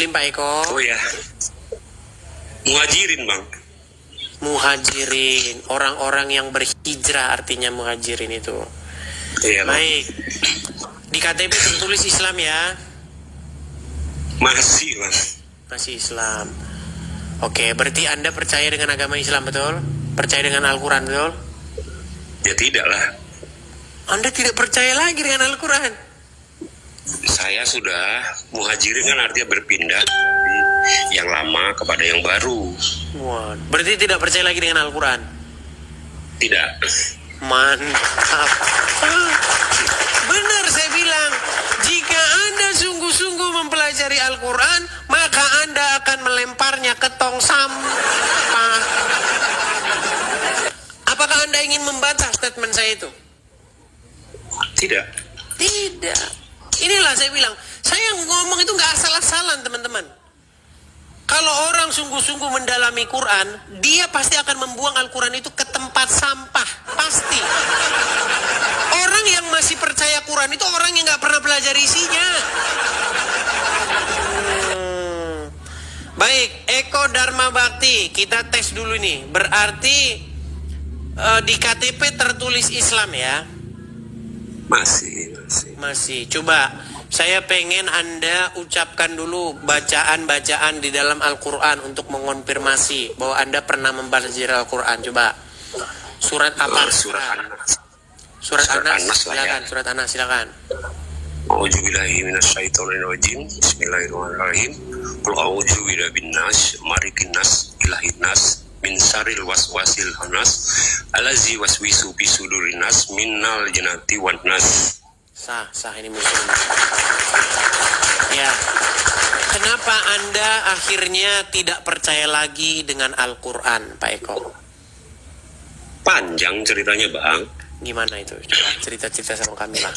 Muslim Pak Eko? Oh ya, muhajirin Bang. Muhajirin, orang-orang yang berhijrah artinya muhajirin itu. Iya Bang. Baik, di KTP tertulis Islam ya? Masih Bang. Masih Islam. Oke, berarti Anda percaya dengan agama Islam, betul? Percaya dengan Al-Quran, betul? Ya tidak lah. Anda tidak percaya lagi dengan Al-Quran? Saya sudah muhajirin kan artinya berpindah dari yang lama kepada yang baru. Wah, berarti tidak percaya lagi dengan Al-Quran? Tidak. Mantap. Benar saya bilang, jika Anda sungguh-sungguh mempelajari Al-Quran, maka Anda akan melemparnya ke tong sampah. Apakah Anda ingin membantah statement saya itu? Tidak. Tidak. Inilah saya bilang, saya ngomong itu nggak asal-asalan teman-teman. Kalau orang sungguh-sungguh mendalami Quran, dia pasti akan membuang Al-Quran itu ke tempat sampah. Pasti. Orang yang masih percaya Quran itu orang yang nggak pernah belajar isinya. Baik, Eko Dharma Bakti, kita tes dulu nih. Berarti di KTP tertulis Islam ya? Masih. Coba saya pengen Anda ucapkan dulu bacaan-bacaan di dalam Al-Quran untuk mengonfirmasi bahwa Anda pernah membaca Al-Quran. Coba surat apa? Surat An-Nas. Silakan. Surat An-Nas silakan. A'udzubillahi minasyaitonirrajim. Bismillahirrahmanirrahim. Qul a'udzu birabbin nas, malikin nas, ilahin nas, min syarril waswasil khannas, allazi waswisu fi sudurin nas, minal jinnati wan nas. Sah ini Muslim. Ya. Kenapa Anda akhirnya tidak percaya lagi dengan Al-Quran, Pak Eko? Panjang ceritanya Bang. Gimana itu? Coba cerita-cerita sama kami lah.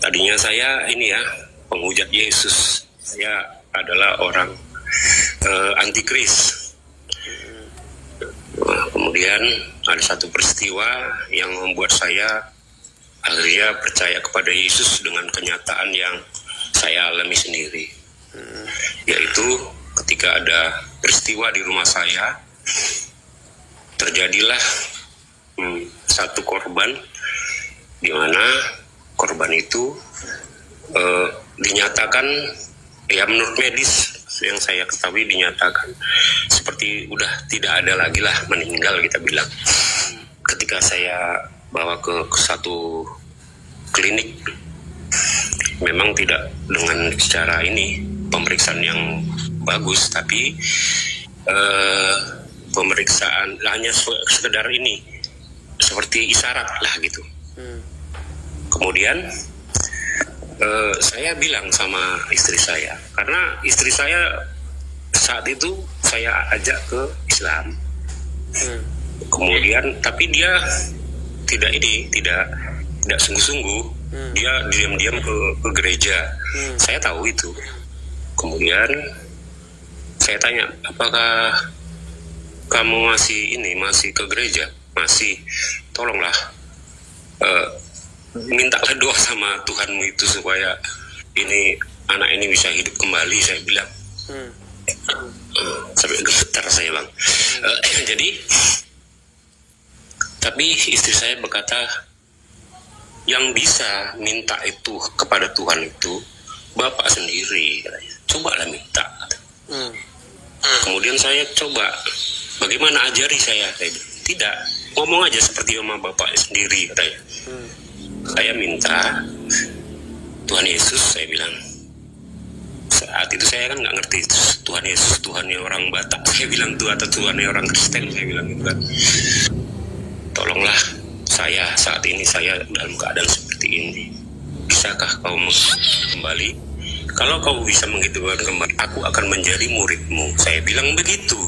Tadinya saya ini ya, penghujat Yesus. Saya adalah orang antikris. Nah, kemudian ada satu peristiwa yang membuat saya akhirnya percaya kepada Yesus dengan kenyataan yang saya alami sendiri. Yaitu ketika ada peristiwa di rumah saya, terjadilah satu korban, di mana korban itu dinyatakan, ya menurut medis yang saya ketahui dinyatakan seperti udah tidak ada lagi lah, meninggal kita bilang. Ketika saya bawa ke satu klinik, memang tidak dengan secara ini pemeriksaan yang bagus, tapi pemeriksaan hanya sekedar ini seperti isyarat lah gitu. Kemudian saya bilang sama istri saya, karena istri saya saat itu saya ajak ke Islam. Kemudian tapi dia tidak sungguh-sungguh, dia diam-diam ke gereja. Saya tahu itu. Kemudian saya tanya, apakah kamu masih ke gereja? Masih. Tolonglah mintalah doa sama Tuhanmu itu supaya anak ini bisa hidup kembali, saya bilang. Sampai gemetar saya Bang. Jadi tapi istri saya berkata, yang bisa minta itu kepada Tuhan itu Bapak sendiri, cobalah minta. Kemudian saya coba, bagaimana ajari saya? Tidak, ngomong aja seperti sama Bapak sendiri, katanya. Saya minta Tuhan Yesus, saya bilang. Saat itu saya kan nggak ngerti Tuhan Yesus, Tuhannya orang Batak, saya bilang tuh, atau Tuhannya orang Kristen, saya bilang gitu kan. Tolonglah saya, saat ini saya dalam keadaan seperti ini. Bisakah kau kembali? Kalau kau bisa menghidupkan kembali, aku akan menjadi muridmu. Saya bilang begitu.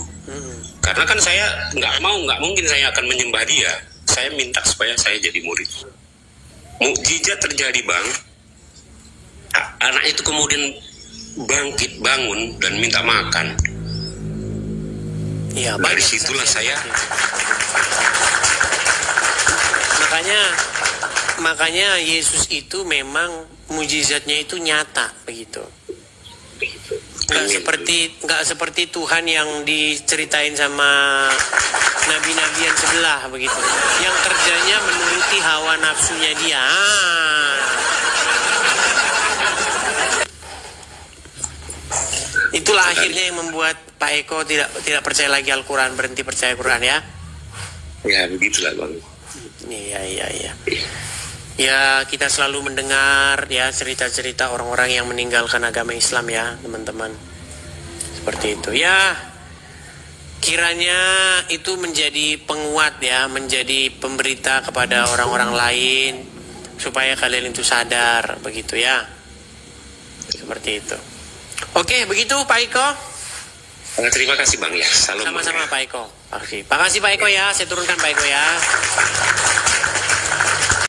Karena kan saya nggak mungkin saya akan menyembah dia. Saya minta supaya saya jadi murid. Mukjizat terjadi Bang. Anak itu kemudian bangkit, bangun, dan minta makan. Ya, dari situlah saya. Makanya Yesus itu memang mujizatnya itu nyata begitu. nggak seperti Tuhan yang diceritain sama nabi-nabi yang sebelah begitu, yang kerjanya menuruti hawa nafsunya dia. Itulah akhirnya yang membuat Pak Eko tidak percaya lagi Al-Quran, berhenti percaya Quran ya. Ya begitulah Bang. Iya. Ya, kita selalu mendengar ya cerita-cerita orang-orang yang meninggalkan agama Islam ya, teman-teman. Seperti itu. Ya, kiranya itu menjadi penguat ya, menjadi pemberita kepada orang-orang lain supaya kalian itu sadar begitu ya. Seperti itu. Oke, begitu Pak Eko. Terima kasih Bang ya. Salam. Sama-sama Pak Eko. Oke, makasih Pak Eko ya. Saya turunkan Pak Eko ya.